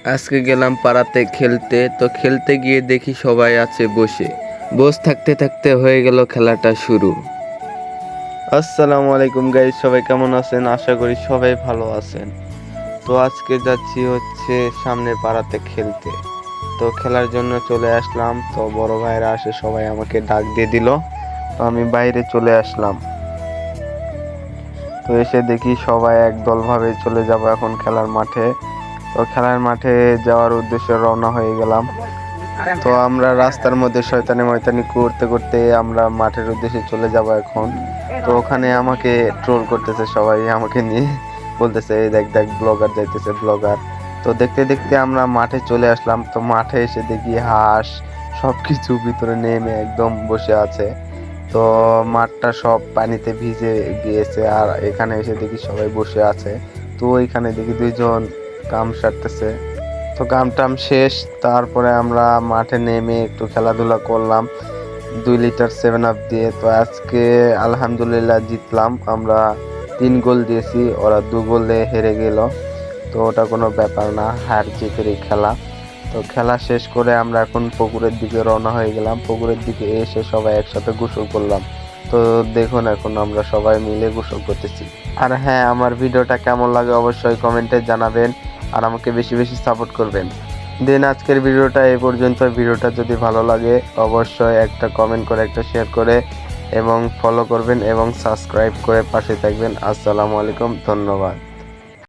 আজকে গেলাম পাড়াতে খেলতে, তো খেলতে গিয়ে দেখি সবাই আছে বসে। থাকতে থাকতে হয়ে গেল খেলাটা শুরু। আসসালামু আলাইকুম গাইস, সবাই কেমন আছেন? আশা করি সবাই ভালো আছেন। তো আজকে যাচ্ছি হচ্ছে সামনের পাড়াতে খেলতে। তো খেলার জন্য চলে আসলাম, তো বড় ভাইরা আসে সবাই আমাকে ডাক দিয়ে দিল, তো আমি বাইরে চলে আসলাম। তো এসে দেখি সবাই একদল ভাবে চলে যাব এখন খেলার মাঠে। তো খেলার মাঠে যাওয়ার উদ্দেশ্যে রওনা হয়ে গেলাম। তো আমরা রাস্তার মধ্যে শয়তানি ময়তানি করতে করতে আমরা মাঠের উদ্দেশ্যে চলে যাব এখন। তো ওখানে আমাকে ট্রোল করতেছে সবাই, আমাকে নিয়ে বলতেছে এই দেখ দেখ ব্লগার যাইতেছে ব্লগার। তো দেখতে দেখতে আমরা মাঠে চলে আসলাম। তো মাঠে এসে দেখি হাঁস সবকিছু ভিতরে নেমে একদম বসে আছে। তো মাঠটা সব পানিতে ভিজে গিয়েছে, আর এখানে এসে দেখি সবাই বসে আছে। তো এখানে দেখি দুইজন কাম সারতেছে। তো কাম টাম শেষ, তারপরে আমরা মাঠে নেমে একটু খেলাধুলা করলাম 2 লিটার 7 আপ দিয়ে। তো আজকে আলহামদুলিল্লাহ জিতলাম আমরা। 3 গোল দিয়েছি, ওরা 2 গোলে হেরে গেল। তো ওটা কোনো ব্যাপার না, হার জিতেরই খেলা। তো খেলা শেষ করে আমরা এখন পুকুরের দিকে রওনা হয়ে গেলাম। পুকুরের দিকে এসে সবাই একসাথে গোসল করলাম। তো দেখুন এখন আমরা সবাই মিলে গোসল করতেছি। আর হ্যাঁ, আমার ভিডিওটা কেমন লাগে অবশ্যই কমেন্টে জানাবেন, আর আমাকে বেশি বেশি সাপোর্ট করবেন। দেন আজকের ভিডিওটা এই পর্যন্ত। ভিডিওটা যদি ভালো লাগে অবশ্যই একটা কমেন্ট করে, একটা শেয়ার করে এবং ফলো করবেন এবং সাবস্ক্রাইব করে পাশে থাকবেন। আসসালামু আলাইকুম, ধন্যবাদ।